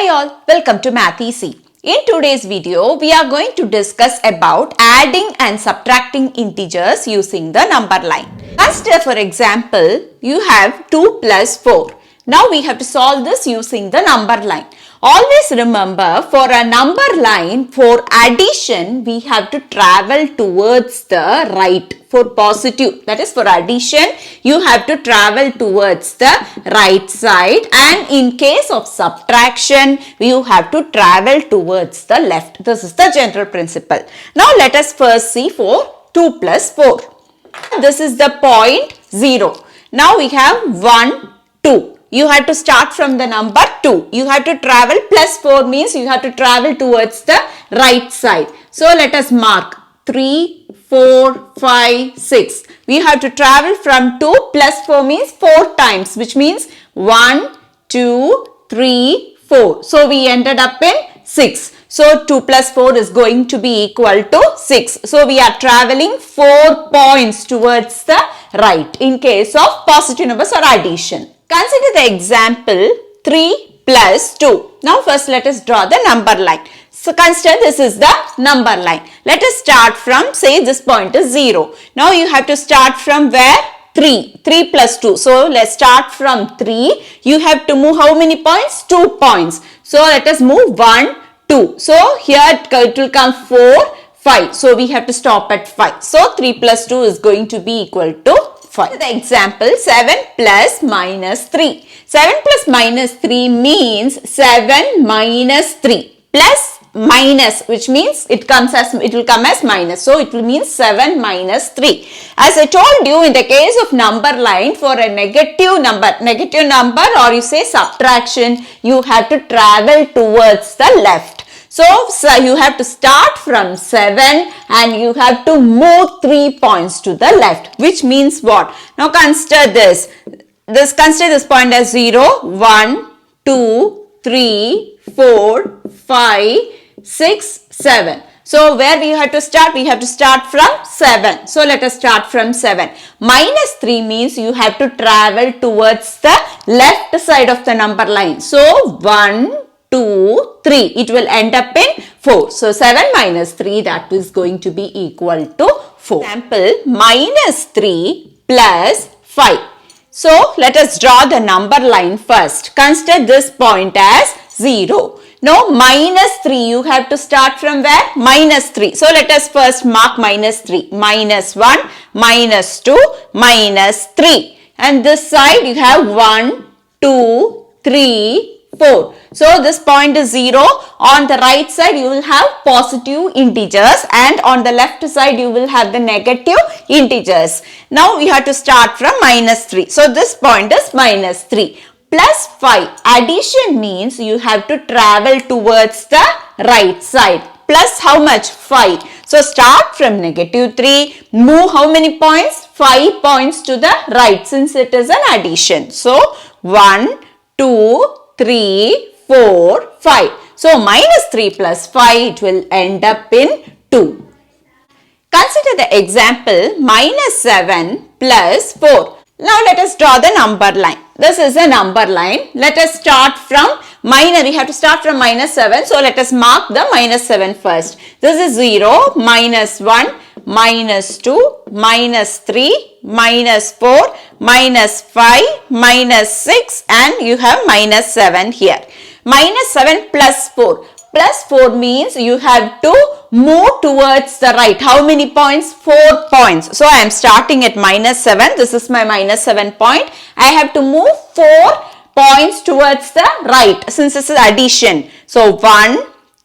Hi all, welcome to Math Easy. In today's video, we are going to discuss about adding and subtracting integers using the number line. Consider for example, you have 2 plus 4. Now we have to solve this using the number line. Always remember, for a number line, for addition, we have to travel towards the right. For positive, that is for addition, you have to travel towards the right side, and in case of subtraction, you have to travel towards the left. This is the general principle. Now let us first see for 2 plus 4. This is the point 0. Now we have 1, 2. You have to start from the number 2. You have to travel, plus 4 means you have to travel towards the right side. So let us mark 3, 4, 5, 6. We have to travel from 2 plus 4 means 4 times, which means 1, 2, 3, 4. So we ended up in 6. So 2 plus 4 is going to be equal to 6. So we are traveling 4 points towards the right in case of positive numbers or addition. Consider the example 3 plus 2. Now first let us draw the number line. So consider this is the number line. Let us start from, say this point is 0. Now you have to start from where? 3. 3 plus 2. So let's start from 3. You have to move how many points? 2 points. So let us move 1, 2. So here it will come 4, 5. So we have to stop at 5. So 3 plus 2 is going to be equal to 5. The example 7 plus minus 3. 7 plus minus 3 means 7 minus 3 plus minus, which means it will come as minus. So it will mean 7 minus 3. As I told you, in the case of number line, for a negative number or you say subtraction, you have to travel towards the left. So you have to start from 7 and you have to move 3 points to the left, which means what? Now consider this. Consider this point as 0, 1, 2, 3, 4, 5, 6, 7. So where we have to start? We have to start from 7. So let us start from 7. Minus 3 means you have to travel towards the left side of the number line. So 1, 2, 3. It will end up in 4. So 7 minus 3, that is going to be equal to 4. Example, minus 3 plus 5. So let us draw the number line first. Consider this point as 0. Now minus 3, you have to start from where? Minus 3. So let us first mark minus 3. Minus 1, minus 2, minus 3. And this side you have 1, 2, 3, 4. So this point is 0. On the right side you will have positive integers and on the left side you will have the negative integers. Now we have to start from minus 3. So this point is minus 3. Plus 5. Addition means you have to travel towards the right side. Plus how much? 5. So start from negative 3. Move how many points? 5 points to the right since it is an addition. So 1, 2, 3, 4, 5. So minus 3 plus 5, it will end up in 2. Consider the example minus 7 plus 4. Now let us draw the number line. This is a number line. Let us start from minus. We have to start from minus 7. So let us mark the minus 7 first. This is 0, minus 1, minus 2, minus 3, minus 4, minus 5, minus 6 and you have minus 7 here. Minus 7 plus 4. Plus 4 means you have to move towards the right. How many points? 4 points. So I am starting at minus 7. This is my minus 7 point. I have to move 4 points towards the right since this is addition. So 1,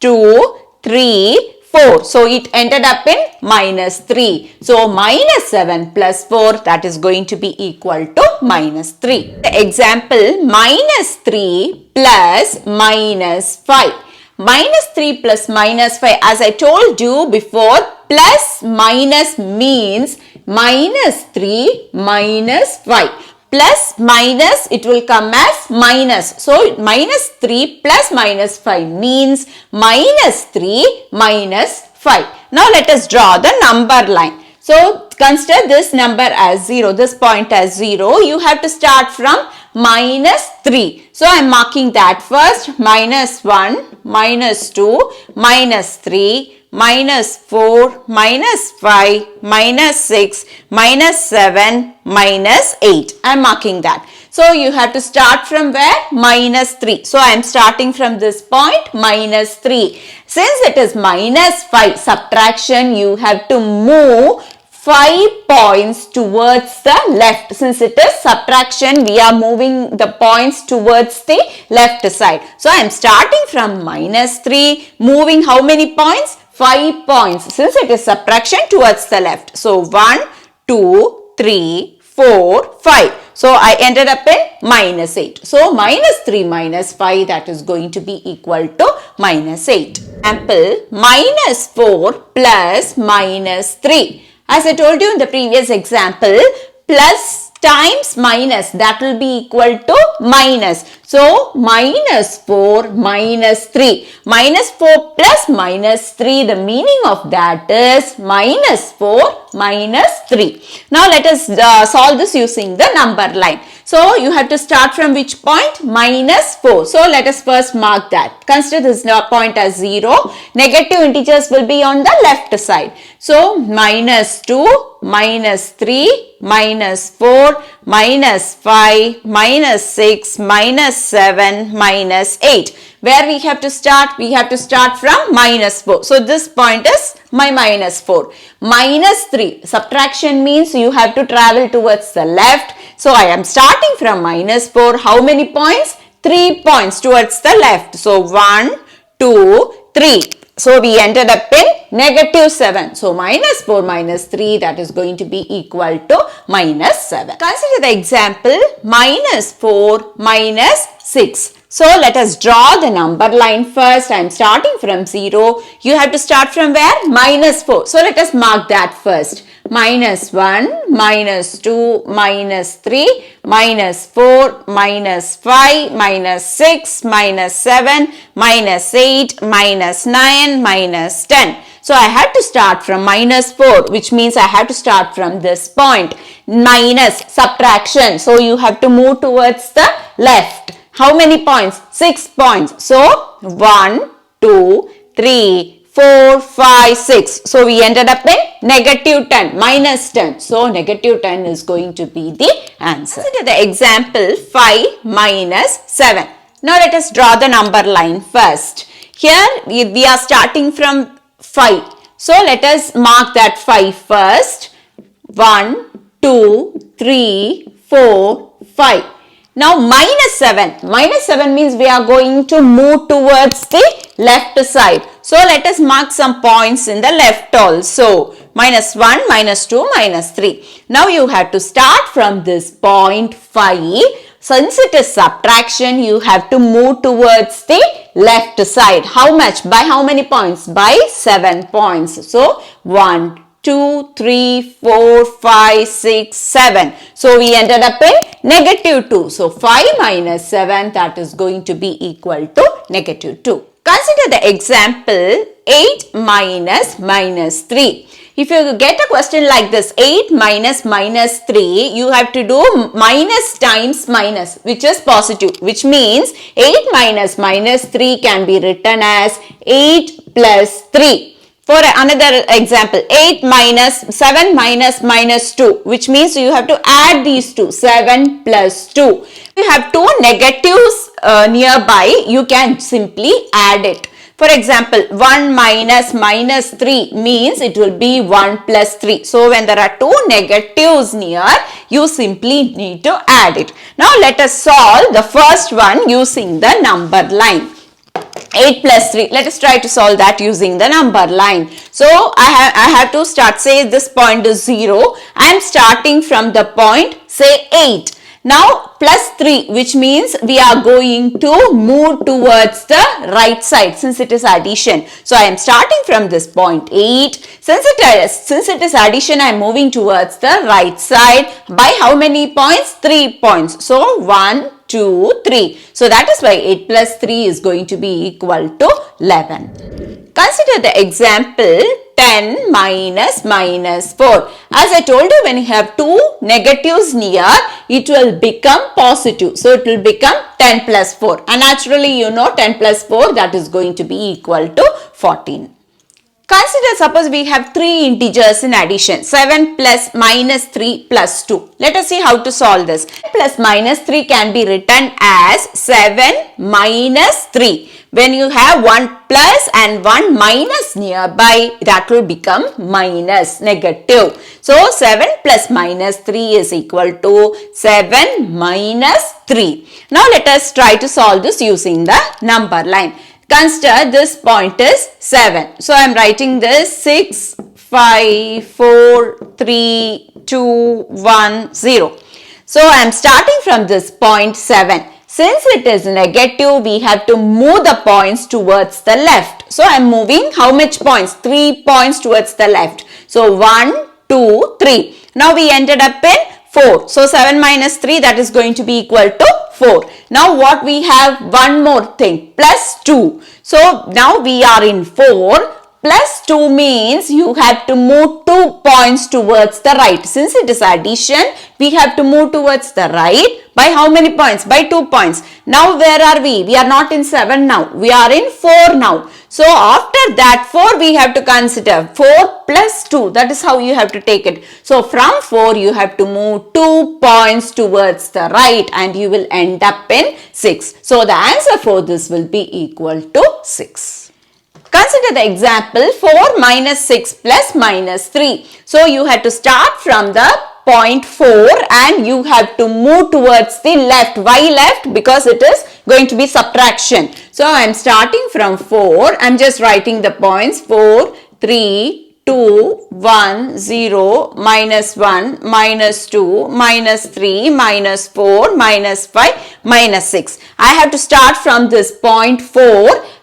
2, 3, 4. So it ended up in minus 3. So minus 7 plus 4, that is going to be equal to minus 3. The example minus 3 plus minus 5. Minus 3 plus minus 5, as I told you before, plus minus means minus 3 minus 5. Plus minus, it will come as minus. So minus 3 plus minus 5 means minus 3 minus 5. Now let us draw the number line. So consider this number as 0, this point as 0. You have to start from minus 3. So I am marking that first. Minus 1, minus 2, minus 3, minus 4, minus 5, minus 6, minus 7, minus 8. I am marking that. So you have to start from where? Minus 3. So I am starting from this point, minus 3. Since it is minus 5, subtraction, you have to move 5 points towards the left. Since it is subtraction, we are moving the points towards the left side. So I am starting from minus 3, moving how many points? 5 points. Since it is subtraction, towards the left. So 1, 2, 3, 4, 5. So I ended up in minus 8. So minus 3 minus 5, that is going to be equal to minus 8. Example, minus 4 plus minus 3. As I told you in the previous example, plus times minus, that will be equal to minus. So minus 4 minus 3. Minus 4 plus minus 3, the meaning of that is minus 4 minus 3. Now let us solve this using the number line. So you have to start from which point? Minus 4. So let us first mark that. Consider this point as 0. Negative integers will be on the left side. So minus 2, minus 3, minus 4, minus 5, minus 6, minus 7, minus 8. Where we have to start? We have to start from minus 4. So this point is my minus 4. Minus 3. Subtraction means you have to travel towards the left. So I am starting from minus 4. How many points? 3 points towards the left. So 1, 2, 3. So we ended up in negative 7. So minus 4 minus 3, that is going to be equal to minus 7. Consider the example, minus 4 minus 6. So let us draw the number line first. I am starting from 0. You have to start from where? Minus 4. So let us mark that first. Minus 1, minus 2, minus 3, minus 4, minus 5, minus 6, minus 7, minus 8, minus 9, minus 10. So I have to start from minus 4, which means I have to start from this point. Minus, subtraction. So you have to move towards the left. How many points? 6 points. So 1, 2, 3, 4, 5, 6. So we ended up in negative 10, minus 10. So negative 10 is going to be the answer. Consider the example 5 minus 7. Now let us draw the number line first. Here we are starting from 5. So let us mark that 5 first. 1, 2, 3, 4, 5. Now minus 7. Minus 7 means we are going to move towards the left side. So let us mark some points in the left also. Minus 1, minus 2, minus 3. Now you have to start from this point 5. Since it is subtraction, you have to move towards the left side. How much? By how many points? By 7 points. So 1, 2, 3, 4, 5, 6, 7. So we ended up in negative 2. So 5 minus 7, that is going to be equal to negative 2. Consider the example 8 minus 3. If you get a question like this, 8 minus 3, you have to do minus times minus, which is positive, which means 8 minus 3 can be written as 8 plus 3. For another example, 8 minus 7 minus 2, which means you have to add these two, 7 plus 2. If you have two negatives nearby, you can simply add it. For example, 1 minus 3 means it will be 1 plus 3. So when there are two negatives near, you simply need to add it. Now let us solve the first one using the number line. 8 plus 3. Let us try to solve that using the number line. So I have to start, say this point is 0. I am starting from the point, say 8. Now plus 3, which means we are going to move towards the right side since it is addition. So I am starting from this point 8. Since it is addition, I am moving towards the right side by how many points? 3 points. So 1, 2, 3. So that is why 8 plus 3 is going to be equal to 11. Consider the example 10 minus minus 4. As I told you, when you have two negatives near, it will become positive. So it will become 10 plus 4. And naturally, you know 10 plus 4, that is going to be equal to 14. Consider, suppose we have three integers in addition, 7 plus minus 3 plus 2. Let us see how to solve this. Plus minus 3 can be written as 7 minus 3. When you have one plus and one minus nearby, that will become minus, negative. So 7 plus minus 3 is equal to 7 minus 3. Now let us try to solve this using the number line. Consider this point is 7. So I am writing this 6, 5, 4, 3, 2, 1, 0. So I am starting from this point 7. Since it is negative, we have to move the points towards the left. So I am moving how much points? 3 points towards the left. So 1, 2, 3. Now we ended up in 4. So 7 minus 3, that is going to be equal to 4. Now what we have? One more thing, plus 2. So now we are in 4. Plus 2 means you have to move 2 points towards the right. Since it is addition, we have to move towards the right. By how many points? By 2 points. Now where are we? We are not in 7 now. We are in 4 now. So after that 4 we have to consider 4 plus 2. That is how you have to take it. So from 4 you have to move 2 points towards the right and you will end up in 6. So the answer for this will be equal to 6. Consider the example 4 minus 6 plus minus 3. So you have to start from the point 4 and you have to move towards the left. Why left? Because it is going to be subtraction. So I am starting from 4. I am just writing the points 4, 3, 2, 1, 0, minus 1, minus 2, minus 3, minus 4, minus 5, minus 6. I have to start from this point 4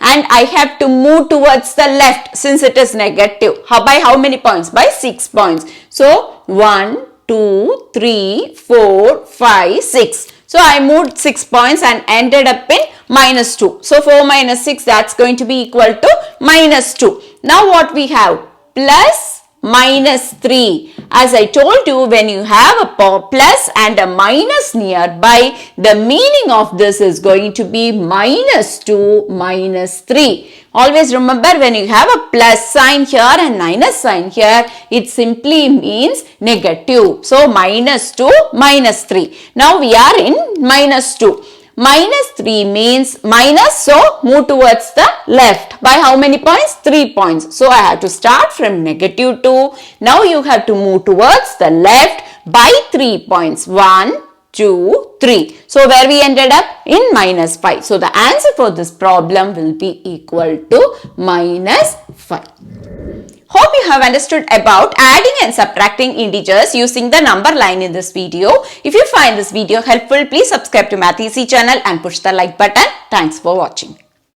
and I have to move towards the left since it is negative. By how many points? By 6 points. So 1, 2, 3, 4, 5, 6. So I moved 6 points and ended up in minus 2. So 4 minus 6, that's going to be equal to minus 2. Now what we have? Plus minus 3. As I told you, when you have a plus and a minus nearby, the meaning of this is going to be minus 2, minus 3. Always remember, when you have a plus sign here and minus sign here, it simply means negative. So minus 2, minus 3. Now we are in minus 2. Minus 3 means minus, so move towards the left. By how many points? 3 points. So I have to start from negative 2. Now you have to move towards the left by 3 points. 1, 2, 3. So where we ended up? In minus 5. So the answer for this problem will be equal to minus 5. Hope you have understood about adding and subtracting integers using the number line in this video. If you find this video helpful, please subscribe to Math Easy channel and push the like button. Thanks for watching.